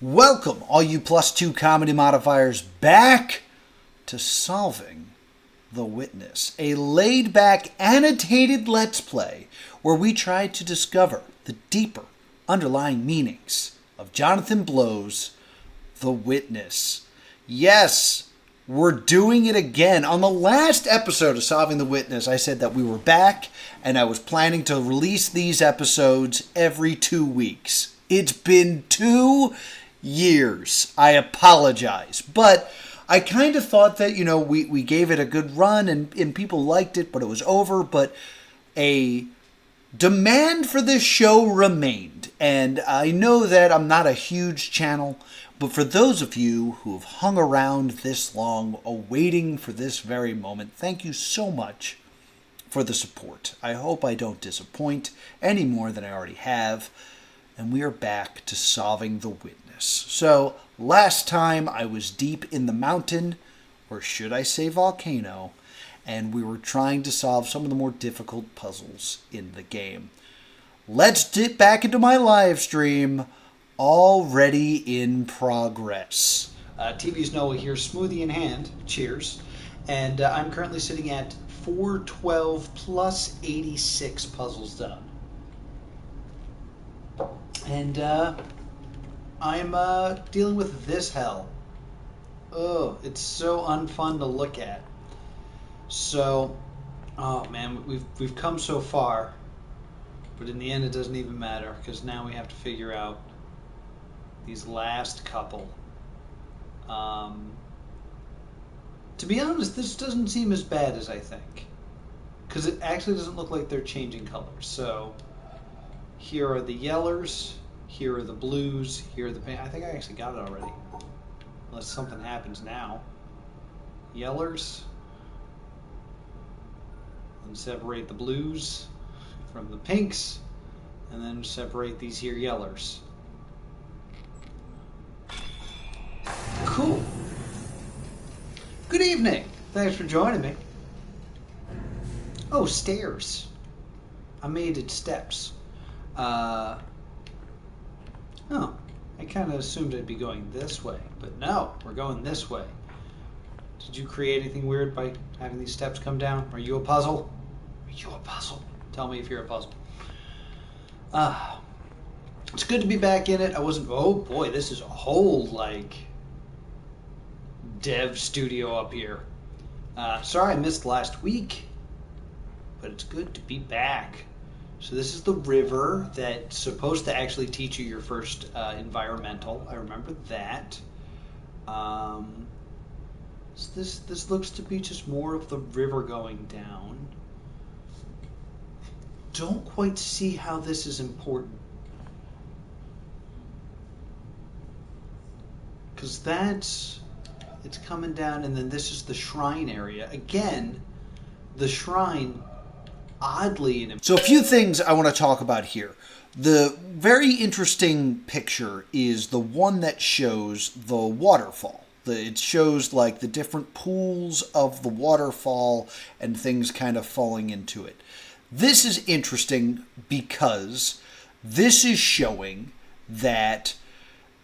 Welcome, all you +2 comedy modifiers, back to Solving the Witness, a laid-back, annotated Let's Play where we try to discover the deeper underlying meanings of Jonathan Blow's The Witness. Yes, we're doing it again. On the last episode of Solving the Witness, I said that we were back and I was planning to release these episodes every 2 weeks. It's been 2 years. I apologize. But I kind of thought that, we gave it a good run and people liked it, but it was over. But a demand for this show remained. And I know that I'm not a huge channel, but for those of you who have hung around this long, awaiting for this very moment, thank you so much for the support. I hope I don't disappoint any more than I already have. And we are back to Solving the Witness. So, last time I was deep in the mountain, or should I say volcano, and we were trying to solve some of the more difficult puzzles in the game. Let's dip back into my live stream, already in progress. TV's Noah here, smoothie in hand, cheers, and I'm currently sitting at 412 plus 86 puzzles done. And I'm dealing with this hell. Oh, it's so unfun to look at. So, oh man, we've come so far, but in the end it doesn't even matter because now we have to figure out these last couple. To be honest, this doesn't seem as bad as I think, because it actually doesn't look like they're changing colors. So here are the yellers, here are the blues, here are the pink. I think I actually got it already, unless something happens now. Yellers, and separate the blues from the pinks, and then separate these here yellers. Cool. Good evening. Thanks for joining me. Oh, stairs. I made it steps. Oh, I kind of assumed I'd be going this way, but no, we're going this way. Did you create anything weird by having these steps come down? Are you a puzzle? Are you a puzzle? Tell me if you're a puzzle. It's good to be back in it. Oh boy, this is a whole, dev studio up here. Sorry I missed last week, but it's good to be back. So this is the river that's supposed to actually teach you your first environmental. I remember that. So this looks to be just more of the river going down. Don't quite see how this is important. Because it's coming down, and then this is the shrine area. Again, the shrine, oddly. So a few things I want to talk about here. The very interesting picture is the one that shows the waterfall. It shows the different pools of the waterfall and things kind of falling into it. This is interesting because this is showing that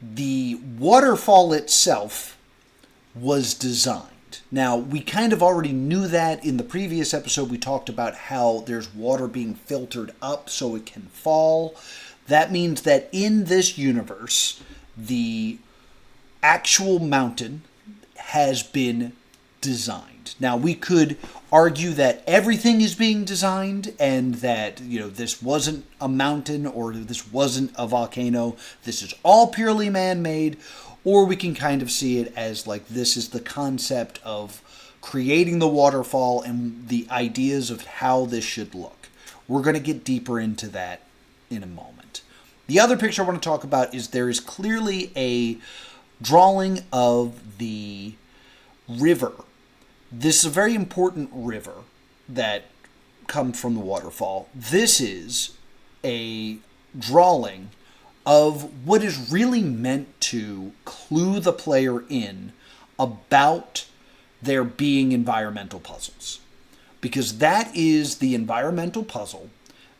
the waterfall itself was designed. Now, we kind of already knew that in the previous episode. We talked about how there's water being filtered up so it can fall. That means that in this universe, the actual mountain has been designed. Now, we could argue that everything is being designed and that, this wasn't a mountain or this wasn't a volcano. This is all purely man-made. Or we can kind of see it as this is the concept of creating the waterfall and the ideas of how this should look. We're going to get deeper into that in a moment. The other picture I want to talk about is there is clearly a drawing of the river. This is a very important river that comes from the waterfall. This is a drawing of what is really meant to clue the player in about there being environmental puzzles. Because that is the environmental puzzle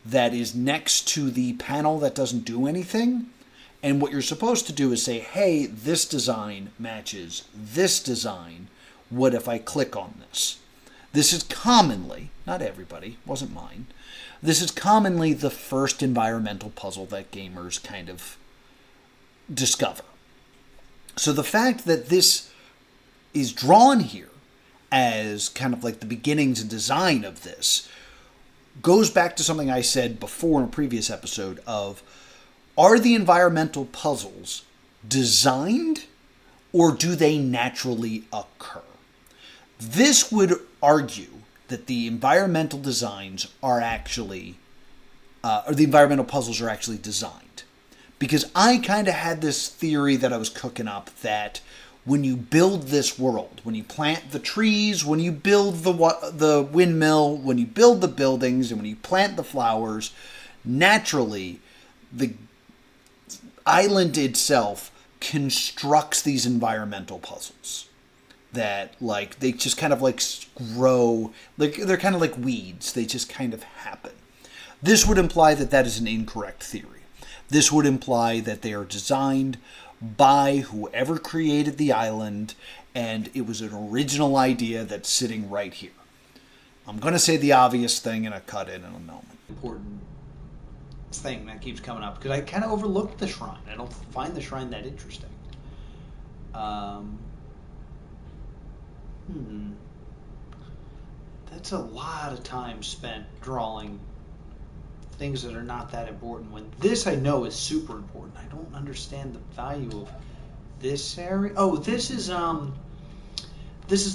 that is next to the panel that doesn't do anything, And what you're supposed to do is say, hey, this design matches this design. What if I click on this? This is commonly, not everybody, wasn't mine, this is commonly the first environmental puzzle that gamers kind of discover. So the fact that this is drawn here as kind of like the beginnings and design of this goes back to something I said before in a previous episode of, are the environmental puzzles designed or do they naturally occur? This would argue that the environmental designs are actually, or the environmental puzzles are actually designed. Because I kind of had this theory that I was cooking up that when you build this world, when you plant the trees, when you build the windmill, when you build the buildings, and when you plant the flowers, naturally the island itself constructs these environmental puzzles that, like, they just kind of like grow, like they're kind of like weeds. They just kind of happen. This would imply that that is an incorrect theory. This would imply that they are designed by whoever created the island, and it was an original idea that's sitting right here. I'm going to say the obvious thing, and I'll cut it in a moment. Important thing that keeps coming up, because I kind of overlooked the shrine. I don't find the shrine that interesting. That's a lot of time spent drawing things that are not that important, when this I know is super important. I don't understand the value of this area. Oh, this is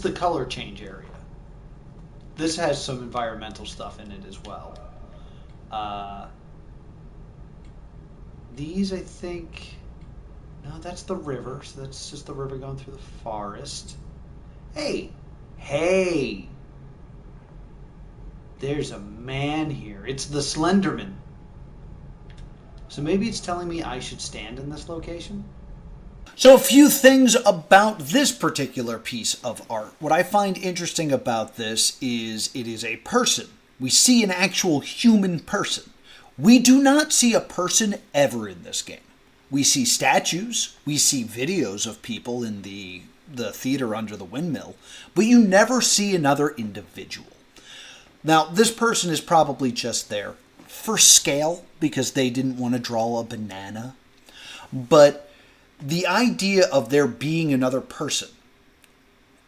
the color change area. This has some environmental stuff in it as well. These, I think, no, that's the river. So that's just the river going through the forest. Hey, there's a man here. It's the Slenderman. So maybe it's telling me I should stand in this location? So a few things about this particular piece of art. What I find interesting about this is it is a person. We see an actual human person. We do not see a person ever in this game. We see statues. We see videos of people in the theater under the windmill. But you never see another individual. Now, this person is probably just there for scale because they didn't want to draw a banana. But the idea of there being another person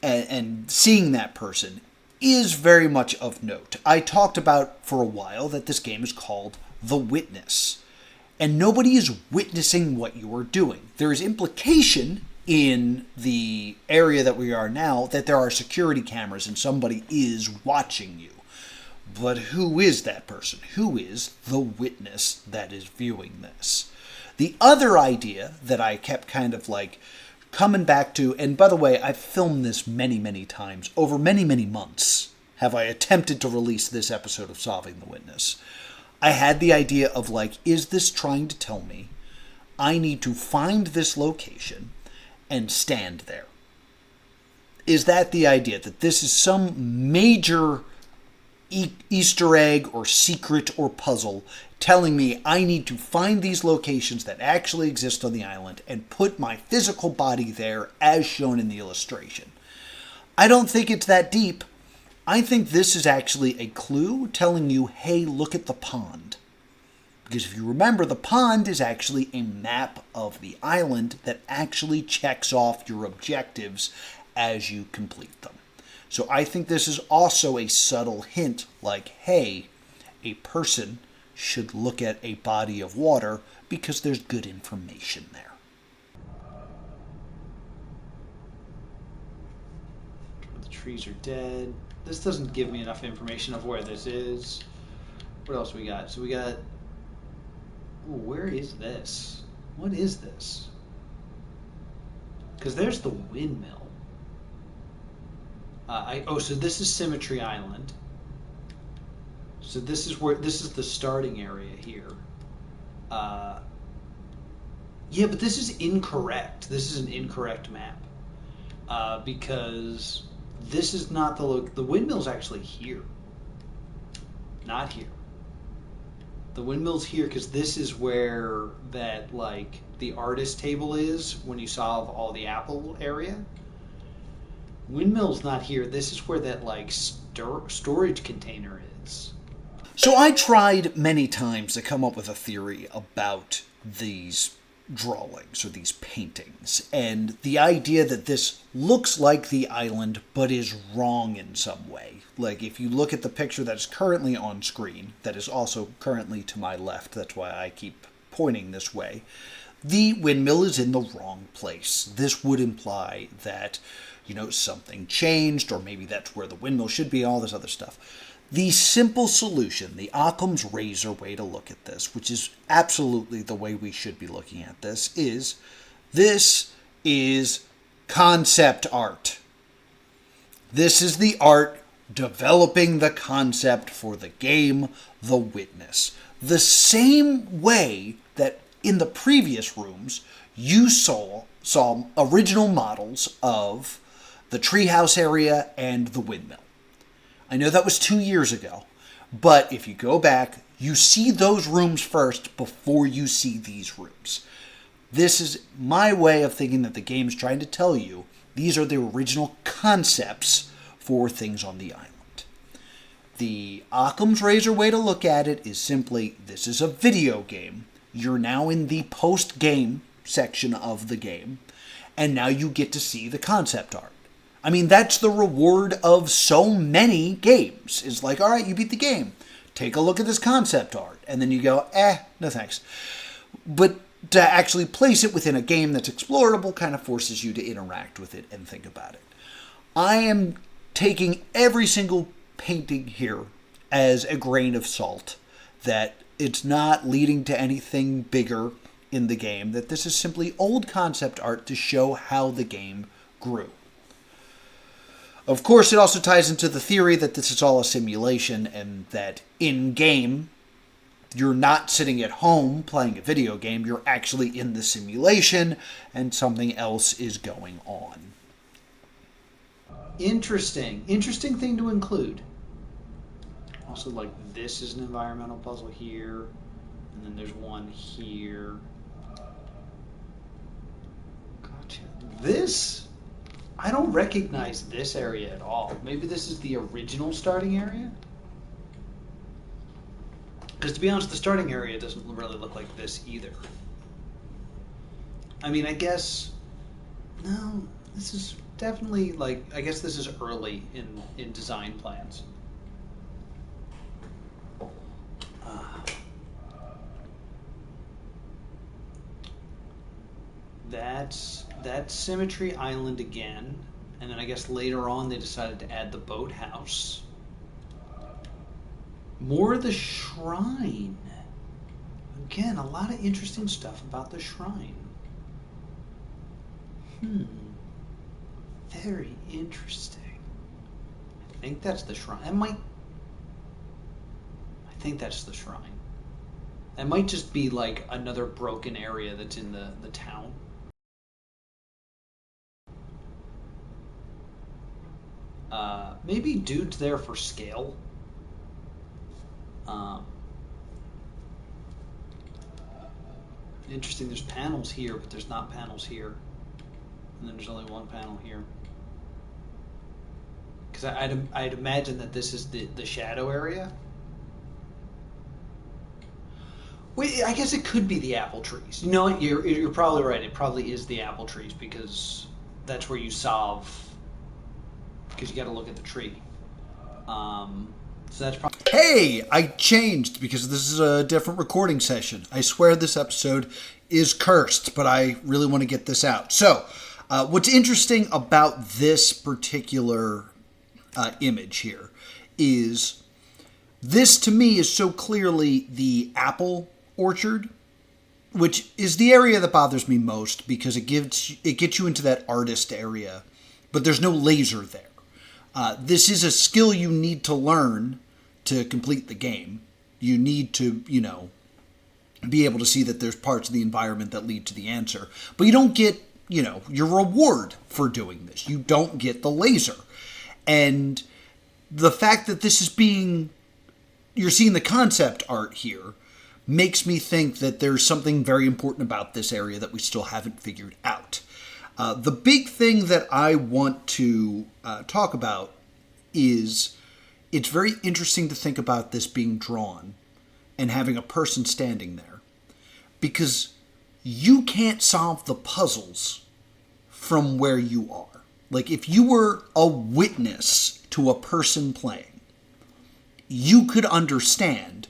and seeing that person is very much of note. I talked about for a while that this game is called The Witness. And nobody is witnessing what you are doing. There is implication in the area that we are now that there are security cameras and somebody is watching you. But who is that person? Who is the witness that is viewing this? The other idea that I kept kind of like coming back to, and by the way, I've filmed this many, many times. Over many, many months have I attempted to release this episode of Solving the Witness. I had the idea of like, is this trying to tell me I need to find this location and stand there? Is that the idea? That this is some major Easter egg or secret or puzzle telling me I need to find these locations that actually exist on the island and put my physical body there as shown in the illustration? I don't think it's that deep. I think this is actually a clue telling you, hey, look at the pond. Because if you remember, the pond is actually a map of the island that actually checks off your objectives as you complete them. So I think this is also a subtle hint like, hey, a person should look at a body of water because there's good information there. The trees are dead. This doesn't give me enough information of where this is. What else we got? So we got... Ooh, where is this? What is this? Because there's the windmill. So this is Symmetry Island. So this is the starting area here. Yeah, but this is incorrect. This is an incorrect map. Because this is not the windmill's actually here. Not here. The windmill's here because this is where that, like, the artist table is when you solve all the apple area. Windmill's not here. This is where that, like, storage container is. So I tried many times to come up with a theory about these drawings or these paintings, and the idea that this looks like the island but is wrong in some way. Like, if you look at the picture that's currently on screen, that is also currently to my left, that's why I keep pointing this way, the windmill is in the wrong place. This would imply that, something changed, or maybe that's where the windmill should be, all this other stuff. The simple solution, the Occam's razor way to look at this, which is absolutely the way we should be looking at this is concept art. This is the art developing the concept for the game, The Witness. The same way that in the previous rooms, you saw original models of the treehouse area and the windmill. I know that was 2 years ago, but if you go back, you see those rooms first before you see these rooms. This is my way of thinking that the game is trying to tell you these are the original concepts for things on the island. The Occam's razor way to look at it is simply, this is a video game. You're now in the post-game section of the game, and now you get to see the concept art. I mean, that's the reward of so many games. It's like, all right, you beat the game. Take a look at this concept art. And then you go, no thanks. But to actually place it within a game that's explorable kind of forces you to interact with it and think about it. I am taking every single painting here as a grain of salt, that it's not leading to anything bigger in the game, that this is simply old concept art to show how the game grew. Of course, it also ties into the theory that this is all a simulation and that in-game, you're not sitting at home playing a video game, you're actually in the simulation and something else is going on. Interesting thing to include. Also, like, this is an environmental puzzle here, and then there's one here. Gotcha. This, I don't recognize this area at all. Maybe this is the original starting area? Because to be honest, the starting area doesn't really look like this either. I mean, I guess, no, this is definitely, like, I guess this is early in design plans. That's Symmetry Island again, and then I guess later on they decided to add the boathouse. More of the shrine. Again, a lot of interesting stuff about the shrine. Very interesting. I think that's the shrine. I think that's the shrine. That might just be like another broken area that's in the town. Maybe dude's there for scale. Interesting, there's panels here, but there's not panels here. And then there's only one panel here. Because I'd imagine that this is the shadow area. Wait, I guess it could be the apple trees. You know what? You're probably right. It probably is the apple trees because that's where you solve. Because you got to look at the tree. So that's probably. Hey, I changed because this is a different recording session. I swear this episode is cursed, but I really want to get this out. So, what's interesting about this particular image here is this to me is so clearly the apple orchard, which is the area that bothers me most because it gets you into that artist area, but there's no laser there. This is a skill you need to learn to complete the game. You need to, be able to see that there's parts of the environment that lead to the answer. But you don't get, your reward for doing this. You don't get the laser. And the fact that this is you're seeing the concept art here, makes me think that there's something very important about this area that we still haven't figured out. The big thing that I want to talk about is it's very interesting to think about this being drawn and having a person standing there, because you can't solve the puzzles from where you are. Like, if you were a witness to a person playing, you could understand,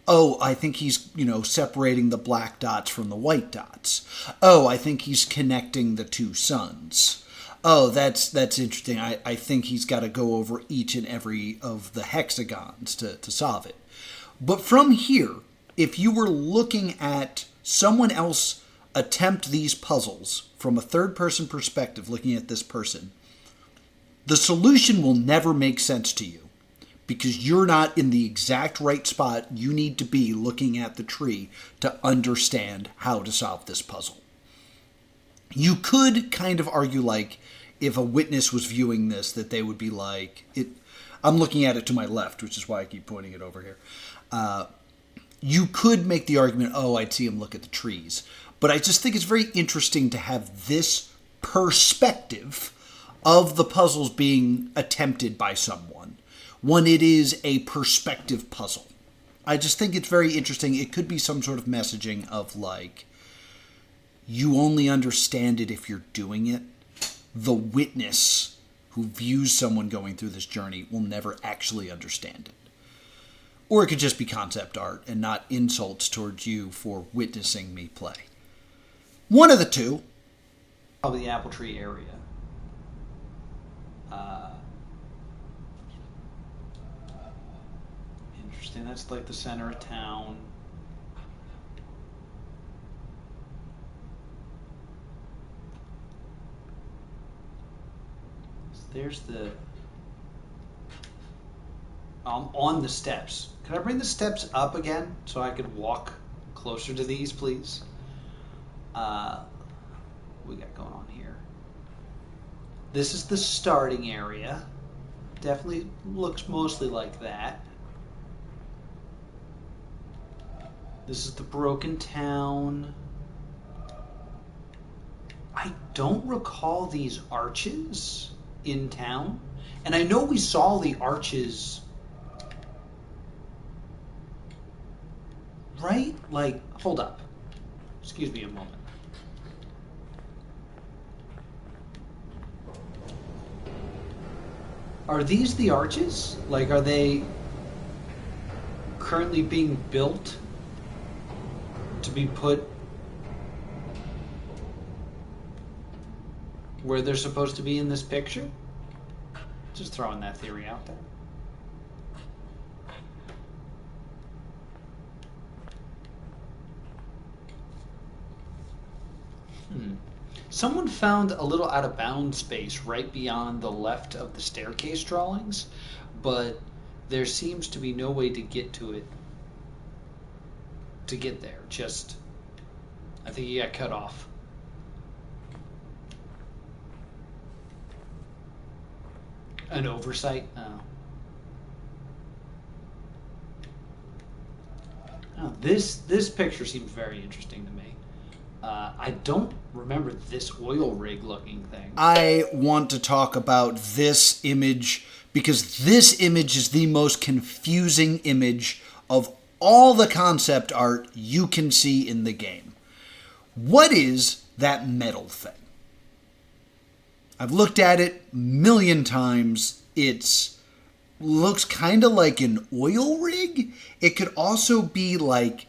oh, I think he's, separating the black dots from the white dots. Oh, I think he's connecting the two suns. Oh, that's interesting. I think he's got to go over each and every of the hexagons to solve it. But from here, if you were looking at someone else attempt these puzzles from a third-person perspective, looking at this person, the solution will never make sense to you because you're not in the exact right spot you need to be looking at the tree to understand how to solve this puzzle. You could kind of argue, like, if a witness was viewing this, that they would be like, I'm looking at it to my left, which is why I keep pointing it over here. You could make the argument, oh, I'd see him look at the trees. But I just think it's very interesting to have this perspective of the puzzles being attempted by someone when it is a perspective puzzle. I just think it's very interesting. It could be some sort of messaging of, like, you only understand it if you're doing it. The witness who views someone going through this journey will never actually understand it. Or it could just be concept art and not insults towards you for witnessing me play. One of the two. Probably the apple tree area. Interesting. That's like the center of town. So there's the... on the steps. Can I bring the steps up again so I could walk closer to these, please? What we got going on here? This is the starting area. Definitely looks mostly like that. This is the broken town. I don't recall these arches in town. And I know we saw the arches, right? Like, hold up. Excuse me a moment. Are these the arches? Like, are they currently being built to be put where they're supposed to be in this picture? Just throwing that theory out there. Someone found a little out of bounds space right beyond the left of the staircase drawings, but there seems to be no way to get to it, to get there. Just, I think you got cut off. An oversight? Oh, this picture seems very interesting to me. I don't remember this oil rig looking thing. I want to talk about this image because this image is the most confusing image of all the concept art you can see in the game. What is that metal thing? I've looked at it a million times. It looks kind of like an oil rig. It could also be like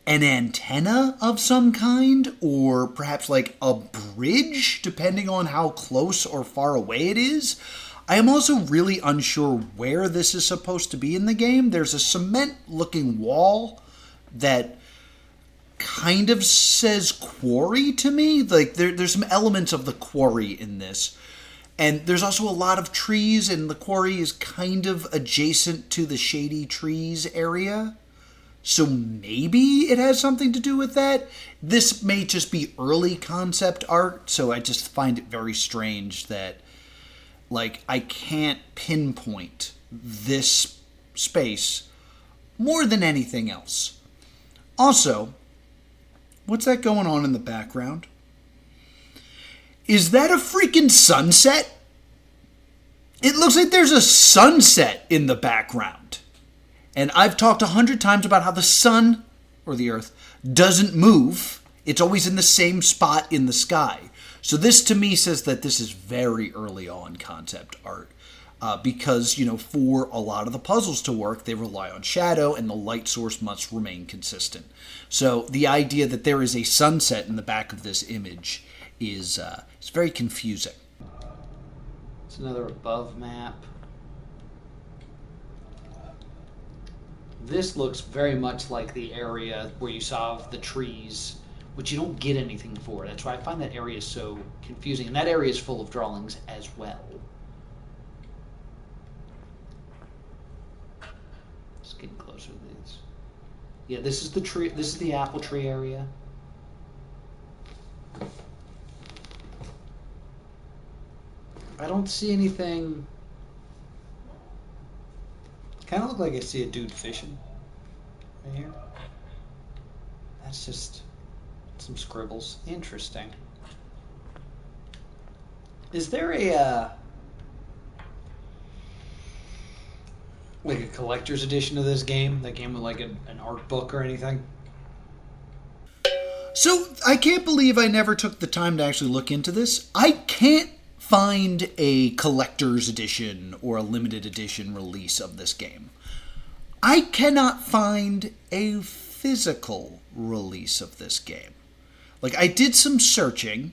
an antenna of some kind, or perhaps like a bridge, depending on how close or far away it is. I am also really unsure where this is supposed to be in the game. There's a cement-looking wall that kind of says quarry to me. Like there's some elements of the quarry in this. And there's also a lot of trees, and the quarry is kind of adjacent to the shady trees area. So maybe it has something to do with that. This may just be early concept art, so I just find it very strange that, like, I can't pinpoint this space more than anything else. Also, what's that going on in the background? Is that a freaking sunset? It looks like there's a sunset in the background. And I've talked 100 times about how the sun, or the earth, doesn't move. It's always in the same spot in the sky. So this to me says that this is very early on concept art. Because, for a lot of the puzzles to work, they rely on shadow and the light source must remain consistent. So the idea that there is a sunset in the back of this image is it's very confusing. It's another above map. This looks very much like the area where you saw the trees, which you don't get anything for. That's why I find that area so confusing. And that area is full of drawings as well. Just getting closer to these. Yeah, this is the tree. This is the apple tree area. I don't see anything. Kind of look like I see a dude fishing right here. That's just some scribbles. Interesting. Is there a like a collector's edition of this game? That game with like an art book or anything? So I can't believe I never took the time to actually look into this. I can't find a collector's edition or a limited edition release of this game. I cannot find a physical release of this game. Like, I did some searching,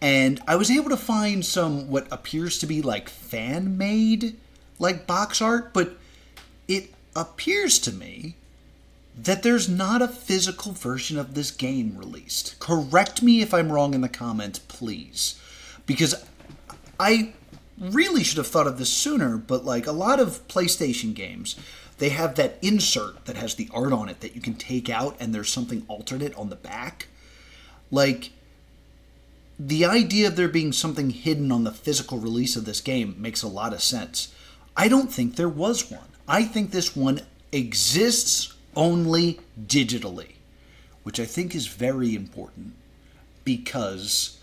and I was able to find some what appears to be like fan-made like box art, but it appears to me that there's not a physical version of this game released. Correct me if I'm wrong in the comments, please. Because I really should have thought of this sooner, but like a lot of PlayStation games, they have that insert that has the art on it that you can take out and there's something alternate on the back. Like, the idea of there being something hidden on the physical release of this game makes a lot of sense. I don't think there was one. I think this one exists only digitally, which I think is very important because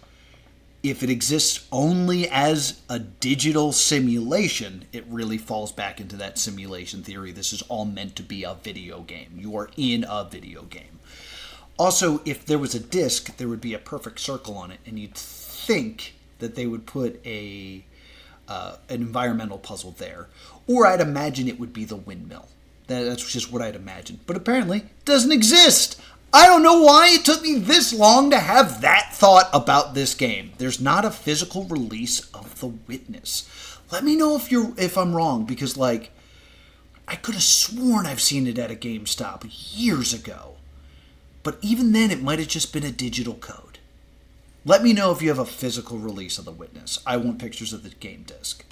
if it exists only as a digital simulation, it really falls back into that simulation theory. This is all meant to be a video game. You are in a video game. Also, if there was a disc, there would be a perfect circle on it, and you'd think that they would put an environmental puzzle there. Or I'd imagine it would be the windmill. That's just what I'd imagine. But apparently, it doesn't exist. I don't know why it took me this long to have that thought about this game. There's not a physical release of The Witness. Let me know if I'm wrong, because like I could have sworn I've seen it at a GameStop years ago. But even then it might have just been a digital code. Let me know if you have a physical release of The Witness. I want pictures of the game disc.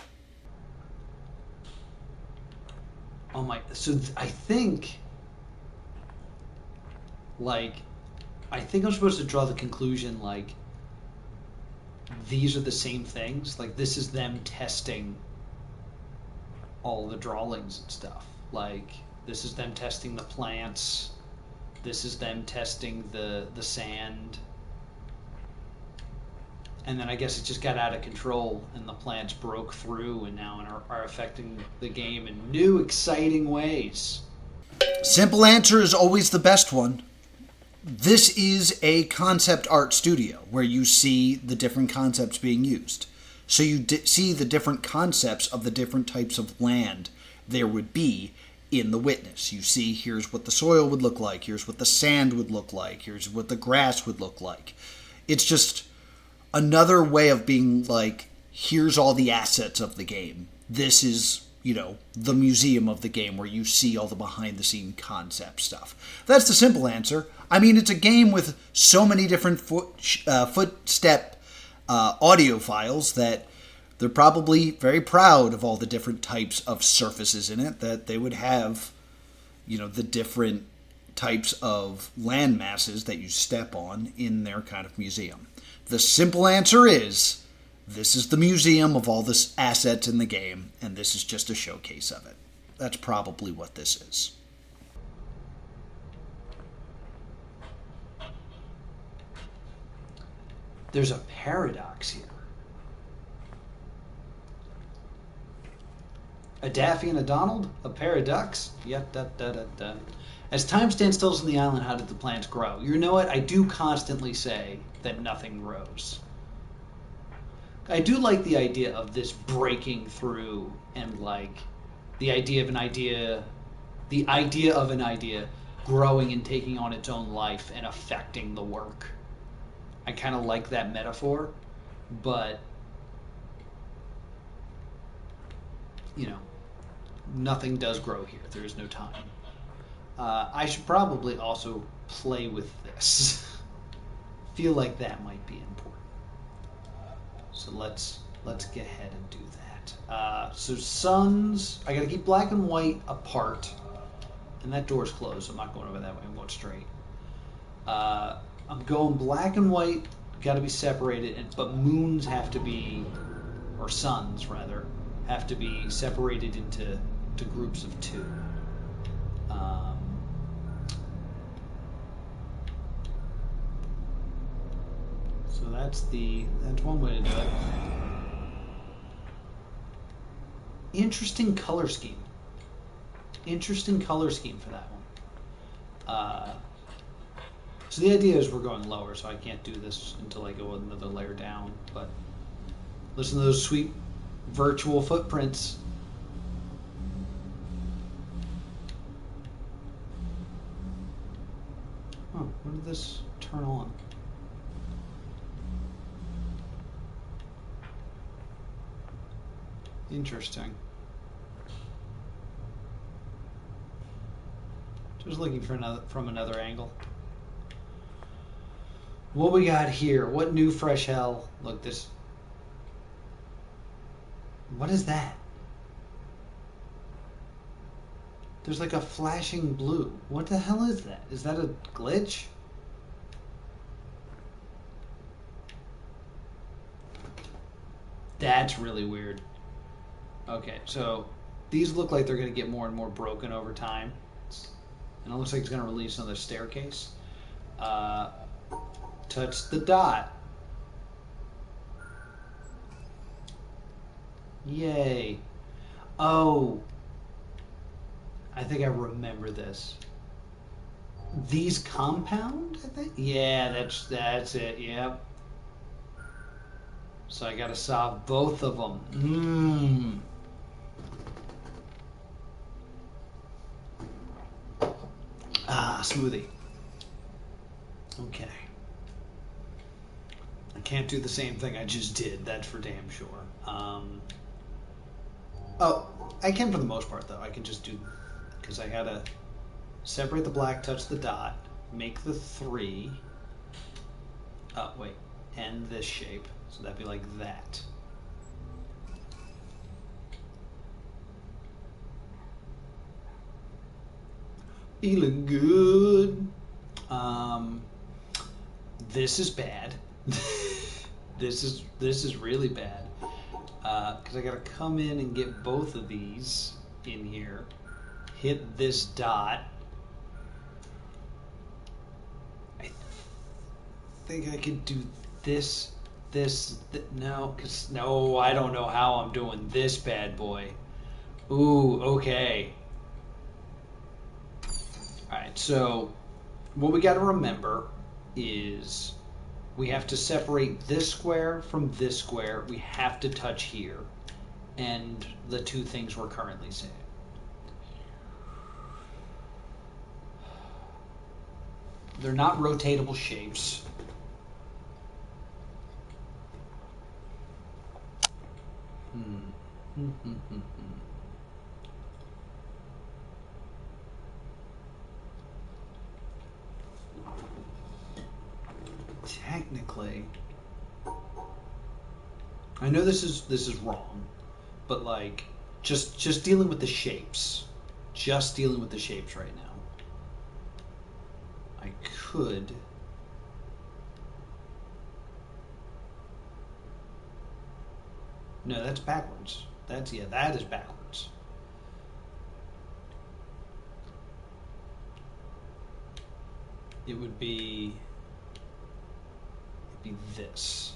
Oh my, so I think I'm supposed to draw the conclusion, like, these are the same things. Like, this is them testing all the drawings and stuff. Like, this is them testing the plants. This is them testing the sand. And then I guess it just got out of control, and the plants broke through and now are affecting the game in new, exciting ways. Simple answer is always the best one. This is a concept art studio where you see the different concepts being used. So you see the different concepts of the different types of land there would be in The Witness. You see, here's what the soil would look like, here's what the sand would look like, here's what the grass would look like. It's just another way of being like, here's all the assets of the game. This is, the museum of the game where you see all the behind-the-scene concept stuff. That's the simple answer. I mean, it's a game with so many different footstep audio files that they're probably very proud of all the different types of surfaces in it, that they would have, the different types of land masses that you step on in their kind of museum. The simple answer is, this is the museum of all the assets in the game, and this is just a showcase of it. That's probably what this is. There's a paradox here. A Daffy and a Donald? A paradox? Yep, da da da da. As time stands still on the island, how did the plants grow? You know what? I do constantly say that nothing grows. I do like the idea of this breaking through and like the idea of an idea growing and taking on its own life and affecting the work. I kind of like that metaphor, but you know, nothing does grow here. There is no time. I should probably also play with this. Feel like that might be important. So let's get ahead and do that. So suns, I gotta keep black and white apart, and that door's closed. So I'm not going over that way. I'm going straight. I'm going black and white. Got to be separated, but moons have to be, or suns rather, have to be separated into groups of two. So that's one way to do it. Interesting color scheme. Interesting color scheme for that one. So the idea is we're going lower, so I can't do this until I go another layer down. But listen to those sweet virtual footprints. Oh, when did this turn on? Interesting. Just looking for from another angle. What we got here? What new fresh hell? Look, this. What is that? There's like a flashing blue. What the hell is that? Is that a glitch? That's really weird. Okay, so these look like they're going to get more and more broken over time. And it looks like it's going to release another staircase. Touch the dot. Yay. Oh. I think I remember this. These compound, I think? Yeah, that's it, yep. So I gotta solve both of them. Smoothie. Okay. I can't do the same thing I just did, that's for damn sure. Oh, I can for the most part, though. I can just do, because I gotta separate the black, touch the dot, make the 3. Oh, wait, and this shape. So that'd be like that. Feeling good. This is bad. This is really bad. Because I gotta come in and get both of these in here. Hit this dot. I think I could do this. No, because no, I don't know how I'm doing this bad boy. Ooh, okay. Alright, so what we got to remember is we have to separate this square from this square. We have to touch here. And the two things we're currently saying. They're not rotatable shapes. Technically, I know this is wrong, but like just dealing with the shapes, just dealing with the shapes right now. I could. No, that's backwards. That is backwards. It would be be this.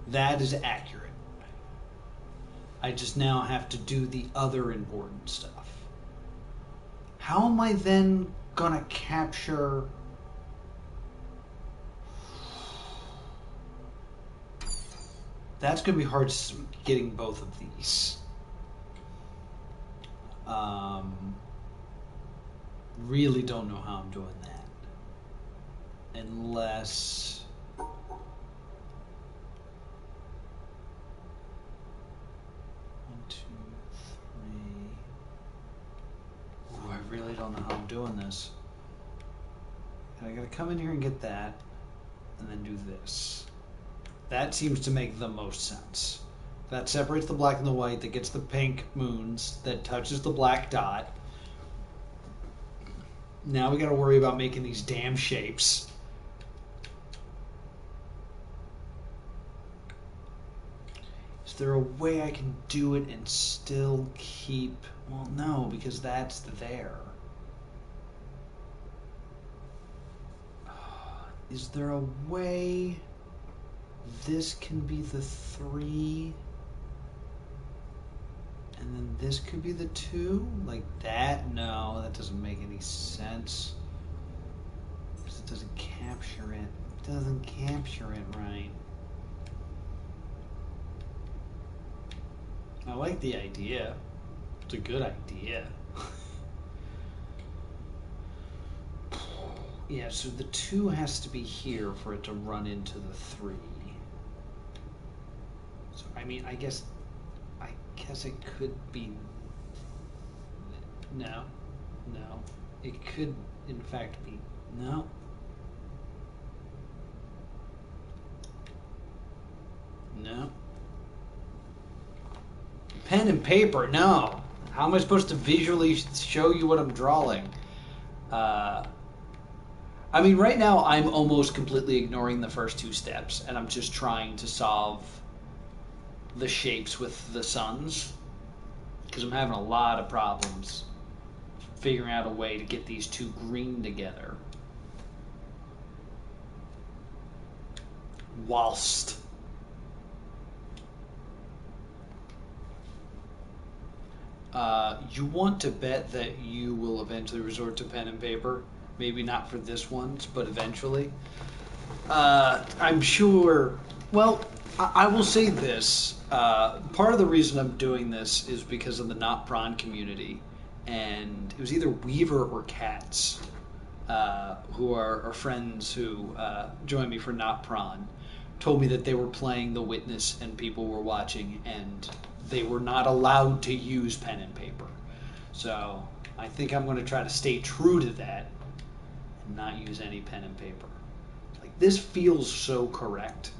That is accurate. I just now have to do the other important stuff. How am I then gonna capture... That's gonna be hard getting both of these. Really don't know how I'm doing that. Unless... 1, 2, 3. Ooh, I really don't know how I'm doing this. I gotta come in here and get that, and then do this. That seems to make the most sense. That separates the black and the white, that gets the pink moons, that touches the black dot. Now we gotta worry about making these damn shapes. Is there a way I can do it and still keep... Well, no, because that's there. Is there a way this can be the 3 and then this could be the 2? Like that? No, that doesn't make any sense. Because it doesn't capture it. It doesn't capture it right. I like the idea. It's a good idea. Yeah, so the 2 has to be here for it to run into the 3. So, I mean, I guess it could be... No. It could, in fact, be... No. Pen and paper, no. How am I supposed to visually show you what I'm drawing? I mean, right now I'm almost completely ignoring the first 2 steps, and I'm just trying to solve the shapes with the suns, because I'm having a lot of problems figuring out a way to get these 2 green together whilst you want to bet that you will eventually resort to pen and paper. Maybe not for this one, but eventually. I'm sure... Well, I will say this. Part of the reason I'm doing this is because of the Not Prawn community. And it was either Weaver or Katz, who are friends who joined me for Not Prawn, told me that they were playing The Witness and people were watching, and they were not allowed to use pen and paper. So I think I'm going to try to stay true to that and not use any pen and paper. Like, this feels so correct.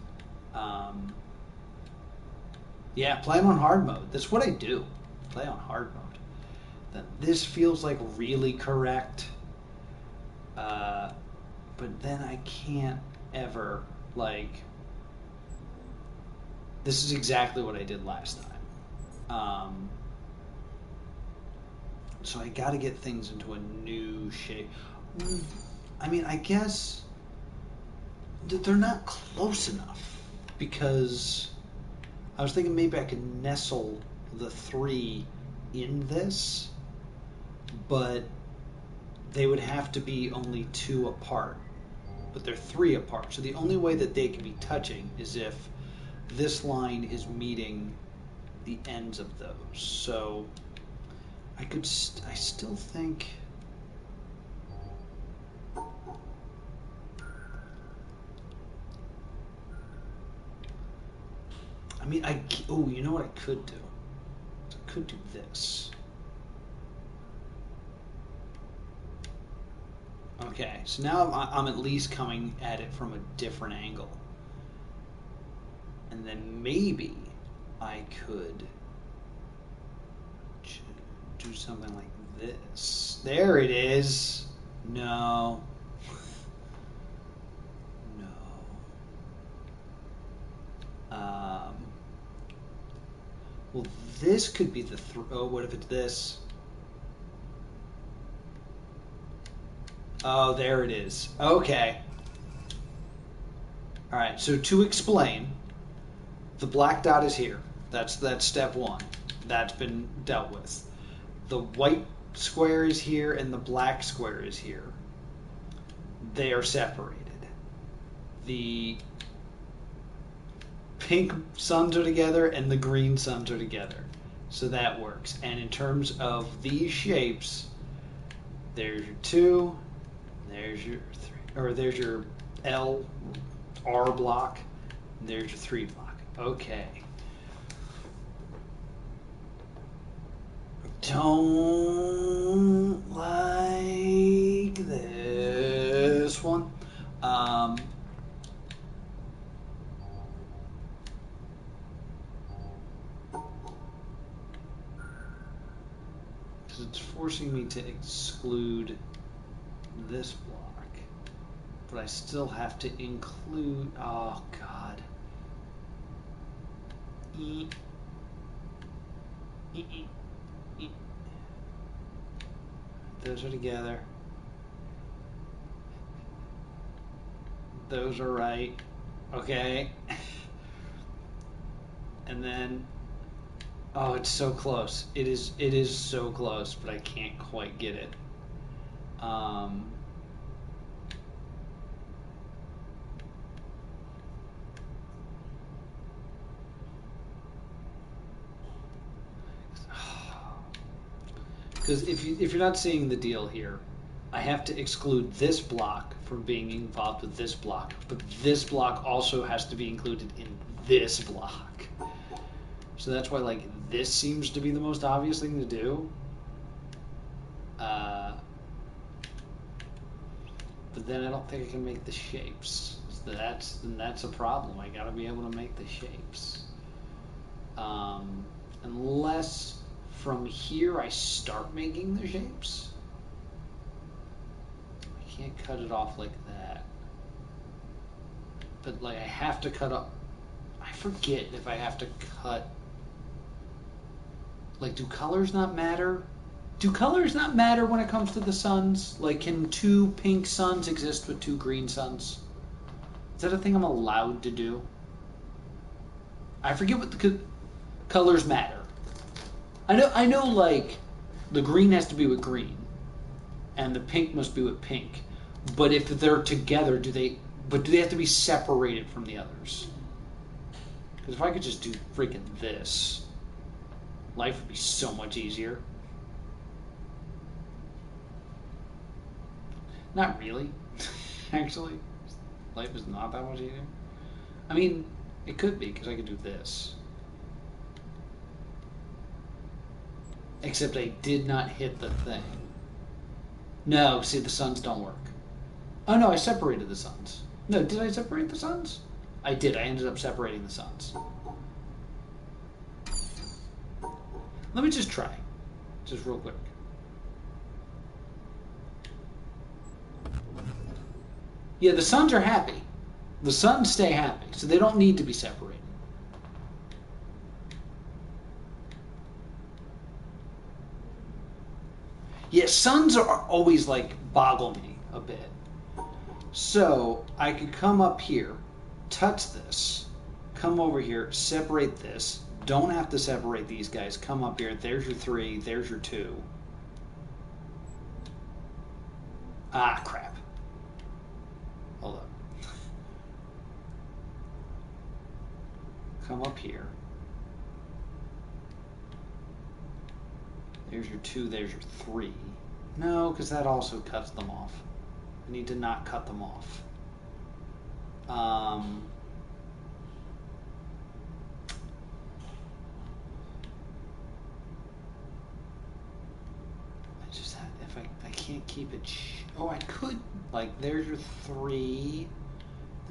Yeah, play on hard mode. That's what I do. Play on hard mode. Then this feels like really correct. But then I can't ever, like... This is exactly what I did last time. So I got to get things into a new shape. I mean, I guess they're not close enough, because I was thinking maybe I could nestle the 3 in this, but they would have to be only 2 apart, but they're 3 apart. So the only way that they can be touching is if this line is meeting the ends of those. So I still think... I mean, you know what I could do? I could do this. Okay, so now I'm at least coming at it from a different angle. And then maybe I could do something like this. There it is. No. Well, this could be the... Oh, what if it's this? Oh, there it is. Okay. All right, so to explain, the black dot is here. That's step one. That's been dealt with. The white square is here and the black square is here. They are separated. The pink suns are together and the green suns are together. So that works. And in terms of these shapes, there's your 2, there's your 3, or there's your L, R block, and there's your 3 block. Okay. Don't like this one. Because it's forcing me to exclude this block. But I still have to include, oh God. Those are together. Those are right. Okay. And then, oh, it's so close. It is so close, but I can't quite get it. Because if you're not seeing the deal here, I have to exclude this block from being involved with this block, but this block also has to be included in this block. So that's why, like, this seems to be the most obvious thing to do. But then I don't think I can make the shapes. So that's a problem. I gotta be able to make the shapes. Unless from here I start making the shapes. I can't cut it off like that. But like I have to cut up. I forget if I have to cut. Like, do colors not matter? Do colors not matter when it comes to the suns? Like, can 2 pink suns exist with 2 green suns? Is that a thing I'm allowed to do? I forget what the colors matter. I know, like, the green has to be with green, and the pink must be with pink. But if they're together, do they have to be separated from the others? Because if I could just do freaking this, life would be so much easier. Not really, actually. Life is not that much easier. I mean, it could be, because I could do this. Except I did not hit the thing. No, see, the suns don't work. Oh no, I separated the suns. No, did I separate the suns? I did, I ended up separating the suns. Let me just try. Just real quick. Yeah, the suns are happy. The suns stay happy, so they don't need to be separated. Yeah, suns are always like boggle me a bit. So I could come up here, touch this, come over here, separate this. Don't have to separate these guys. Come up here. There's your 3. There's your 2. Ah, crap. Hold up. Come up here. There's your 2, there's your 3. No, because that also cuts them off. I need to not cut them off. I just have, if I can't keep it. Oh, I could. Like, there's your 3.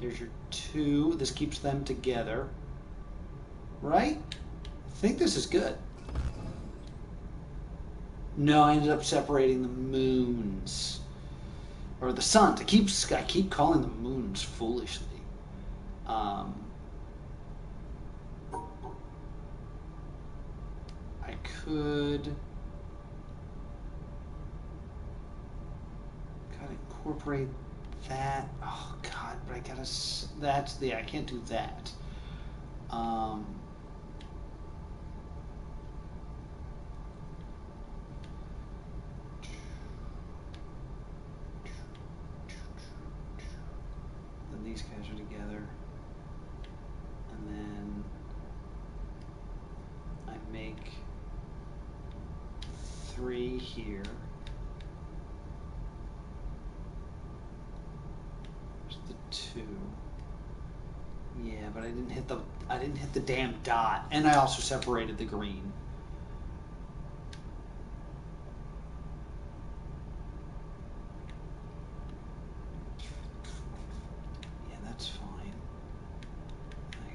There's your 2. This keeps them together. Right? I think this is good. No, I ended up separating the moons. Or the suns. I keep calling them moons foolishly. I could... Gotta incorporate that. Oh, God. but I gotta, that's, yeah, I can't do that. Then these guys are together. And then I make 3 here. There's the 2. Yeah, but I didn't hit the damn dot, and I also separated the green. Yeah, that's fine. I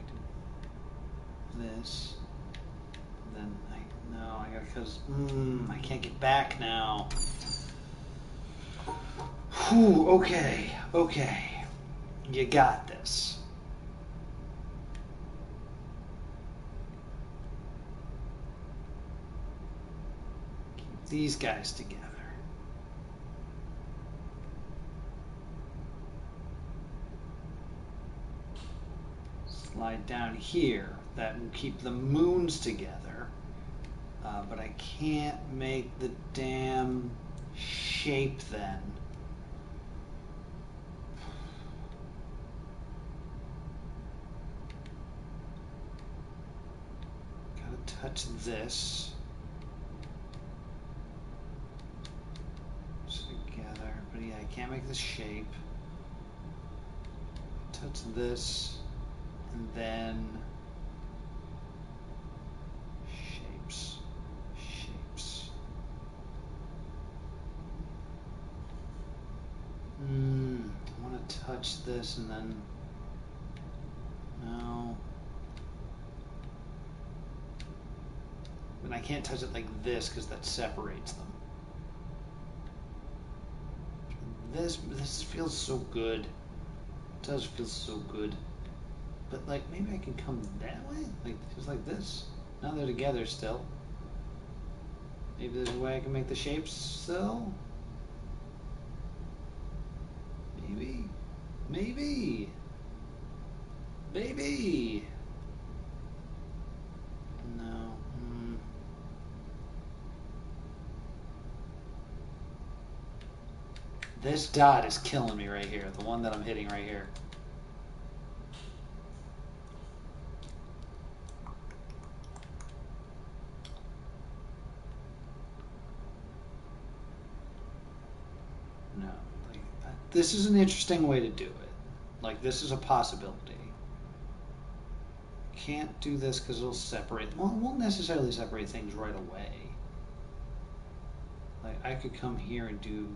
do this. Then I gotta, because I can't get back now. Whew, okay. You got this. Keep these guys together. Slide down here. That will keep the moons together. But I can't make the damn shape then. Gotta touch this. Together. But yeah, I can't make the shape. Touch this. And then shapes. I want to touch this and then no. And I can't touch it like this because that separates them. This feels so good. It does feel so good. But like maybe I can come that way? Like just like this. Now they're together still. Maybe there's a way I can make the shapes still? Maybe. No. This dot is killing me right here. The one that I'm hitting right here. No. This is an interesting way to do it. Like, this is a possibility. Can't do this because it'll separate. Well, it won't necessarily separate things right away. Like, I could come here and do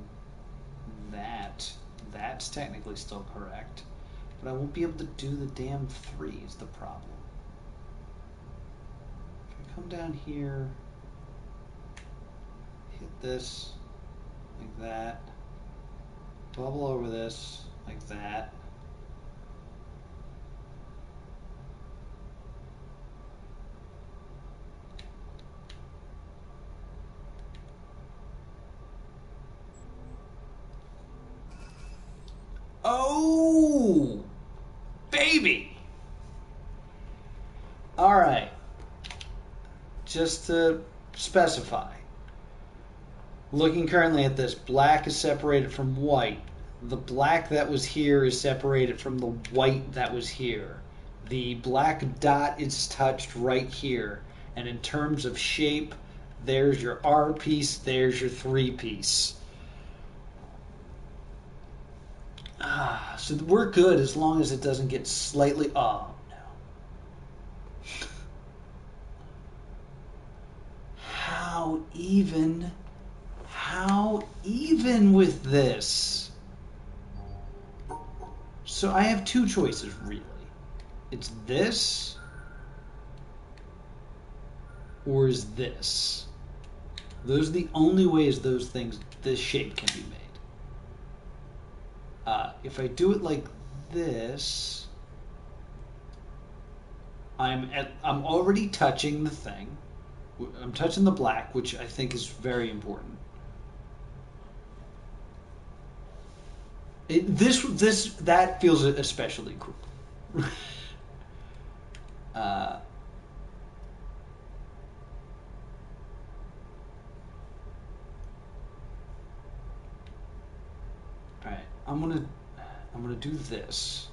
that. That's technically still correct. But I won't be able to do the damn 3 is the problem. If I come down here, hit this, like that, bubble over this, like that. Oh, baby. All right. Just to specify, looking currently at this, black is separated from white. The black that was here is separated from the white that was here. The black dot is touched right here. And in terms of shape, there's your R piece, there's your 3 piece. So we're good as long as it doesn't get slightly... Oh, no. How even with this? So I have 2 choices, really. It's this, or is this? Those are the only ways this shape can be made. If I do it like this, I'm already touching the thing. I'm touching the black, which I think is very important. That feels especially cool. uh, all right, I'm gonna do this.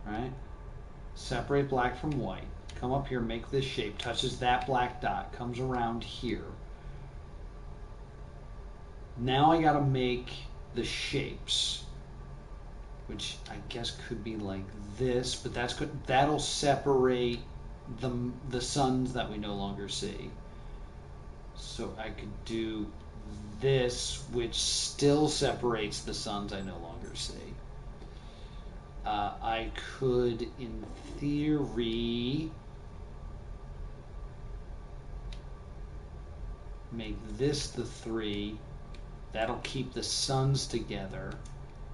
Right, separate black from white. Come up here, make this shape. Touches that black dot. Comes around here. Now I gotta make the shapes, which I guess could be like this, but that's good. That'll separate the suns that we no longer see. So I could do this, which still separates the suns I no longer see. I could, in theory, make this the 3. That'll keep the suns together,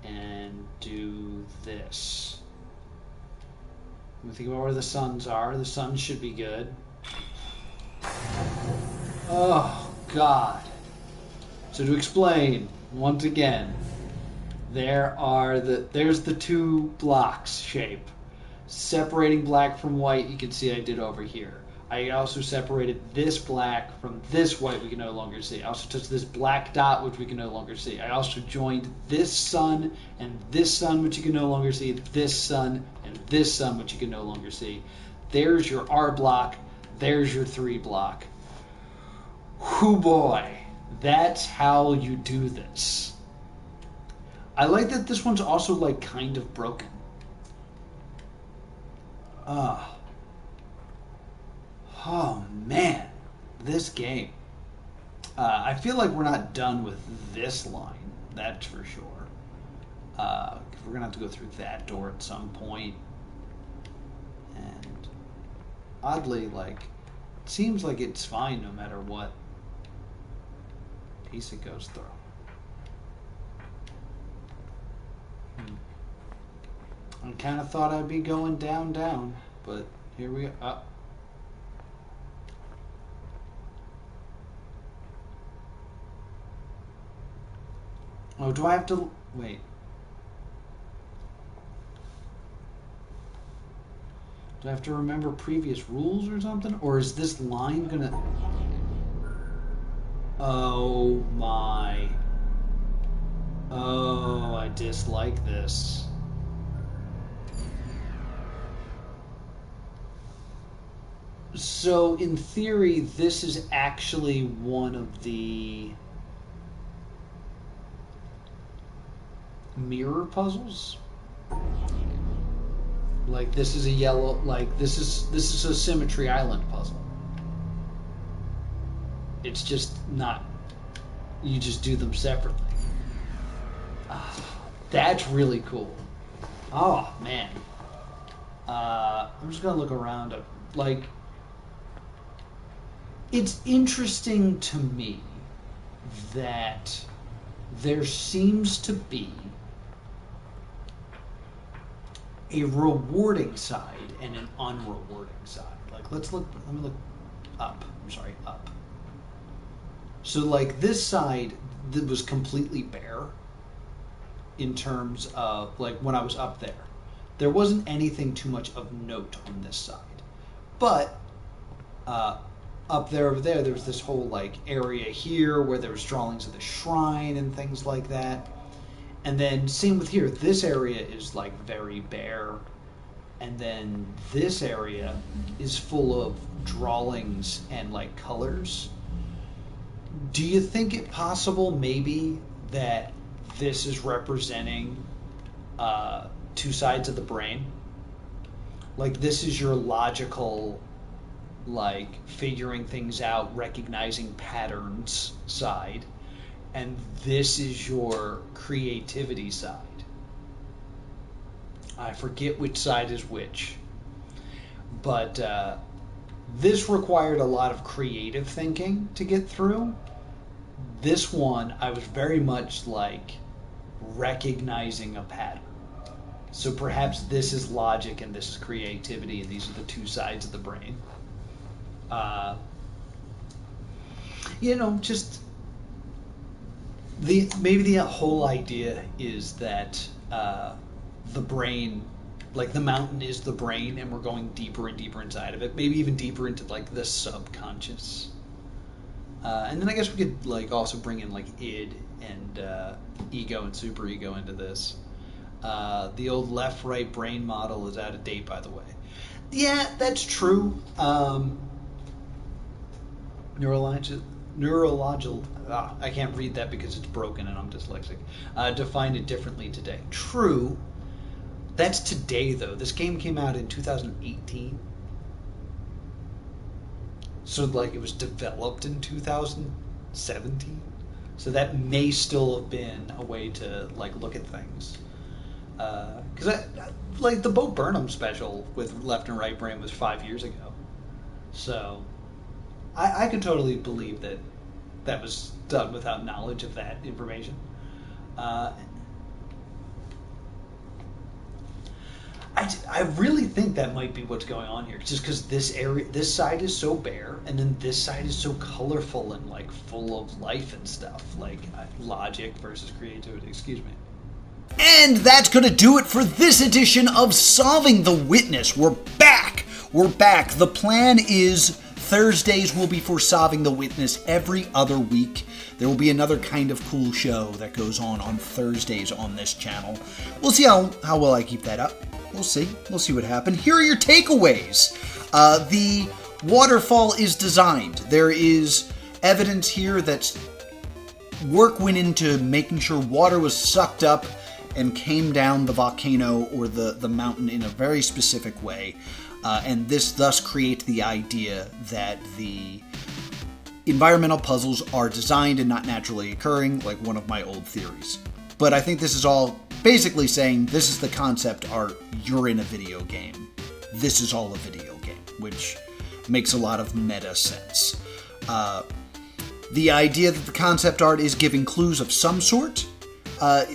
and do this. When we think about where the suns are, the suns should be good. Oh, God. So to explain, once again, there's the 2 blocks shape. Separating black from white, you can see I did over here. I also separated this black from this white we can no longer see. I also touched this black dot, which we can no longer see. I also joined this sun and this sun, which you can no longer see, this sun and this sun, which you can no longer see. There's your R block. There's your 3 block. Whoo boy, that's how you do this. I like that this one's also like kind of broken. Oh man, this game. I feel like we're not done with this line, that's for sure. We're gonna have to go through that door at some point. And oddly, like, it seems like it's fine no matter what piece it goes through. I kind of thought I'd be going down, but here we go. Oh, do I have to wait? Do I have to remember previous rules or something? Or is this line gonna... Oh my... Oh, I dislike this. So, in theory, this is actually one of the mirror puzzles. Like, this is a yellow, like, this is a Symmetry Island puzzle. It's just not, you just do them separately. That's really cool. Oh, man. I'm just gonna look around. Like, it's interesting to me that there seems to be a rewarding side and an unrewarding side. Like, let me look up. I'm sorry, up. So, like, this side that was completely bare in terms of, like, when I was up there wasn't anything too much of note on this side. But up there, over there was this whole, like, area here where there was drawings of the shrine and things like that. And then same with here, this area is like very bare, and then this area is full of drawings and like colors. Do you think it possible maybe that this is representing 2 sides of the brain? Like, this is your logical, like, figuring things out, recognizing patterns side, and this is your creativity side. I forget which side is which. But this required a lot of creative thinking to get through. This one, I was very much like recognizing a pattern. So perhaps this is logic and this is creativity, and these are the 2 sides of the brain. Just... maybe the whole idea is that the brain, like the mountain is the brain, and we're going deeper and deeper inside of it. Maybe even deeper into like the subconscious. And then I guess we could like also bring in like id and ego and superego into this. The old left-right brain model is out of date, by the way. Yeah, that's true. Neurological. I can't read that because it's broken and I'm dyslexic. Defined it differently today. True. That's today, though. This game came out in 2018. So, like, it was developed in 2017. So that may still have been a way to, like, look at things. Because, like, the Bo Burnham special with Left and Right Brain was 5 years ago. So, I could totally believe that that was done without knowledge of that information. I really think that might be what's going on here, just because this side is so bare, and then this side is so colorful and like full of life and stuff, like logic versus creativity. Excuse me. And that's going to do it for this edition of Solving the Witness. We're back. The plan is Thursdays will be for Solving the Witness every other week. There will be another kind of cool show that goes on Thursdays on this channel. We'll see how well I keep that up. We'll see. We'll see what happens. Here are your takeaways. The waterfall is designed. There is evidence here that work went into making sure water was sucked up and came down the volcano or the mountain in a very specific way. And this thus creates the idea that the environmental puzzles are designed and not naturally occurring, like one of my old theories. But I think this is all basically saying this is the concept art, you're in a video game. This is all a video game, which makes a lot of meta sense. The idea that the concept art is giving clues of some sort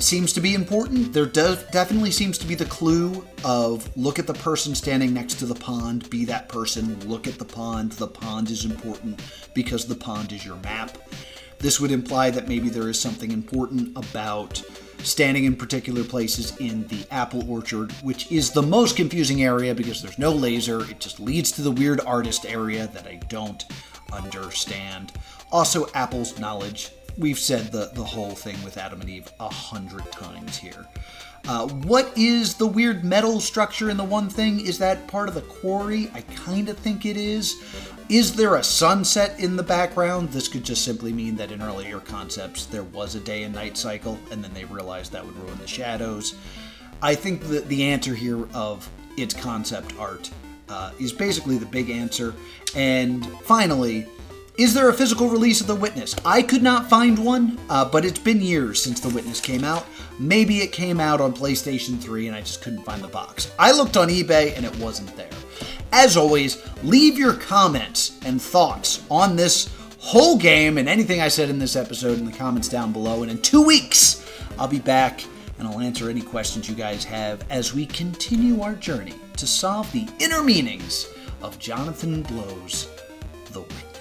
seems to be important. There definitely seems to be the clue of look at the person standing next to the pond, be that person, look at the pond is important because the pond is your map. This would imply that maybe there is something important about standing in particular places in the apple orchard, which is the most confusing area because there's no laser. It just leads to the weird artist area that I don't understand. Also, Apple's knowledge. We've said the whole thing with Adam and Eve 100 times here. What is the weird metal structure in the one thing? Is that part of the quarry? I kind of think it is. Is there a sunset in the background? This could just simply mean that in earlier concepts there was a day and night cycle, and then they realized that would ruin the shadows. I think that the answer here of its concept art is basically the big answer. And finally, is there a physical release of The Witness? I could not find one, but it's been years since The Witness came out. Maybe it came out on PlayStation 3 and I just couldn't find the box. I looked on eBay and it wasn't there. As always, leave your comments and thoughts on this whole game and anything I said in this episode in the comments down below. And in 2 weeks, I'll be back and I'll answer any questions you guys have as we continue our journey to solve the inner meanings of Jonathan Blow's The Witness.